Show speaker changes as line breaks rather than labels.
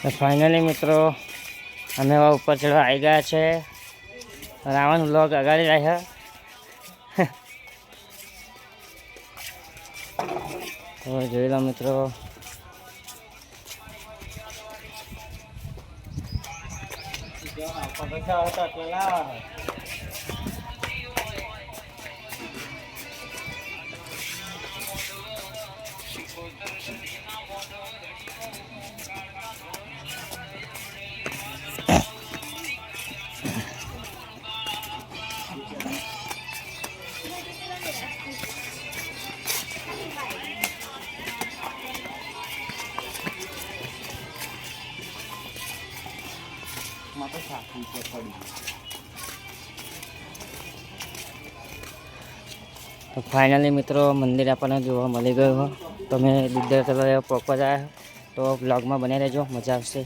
તો ફાઇનલી મિત્રો અમે હવે ઉપર ચડવા આવી ગયા છે. રાવણ વ્લોગ અગાડી રહ્યા. તો જોઈ લો મિત્રો, તો ફાઇનલી મિત્રો મંદિર આપણને જોવા મળી ગયું. તમે દિગ્દર તળાવ પહોંચવા જાય તો બ્લોગમાં બની રહેજો, મજા આવશે.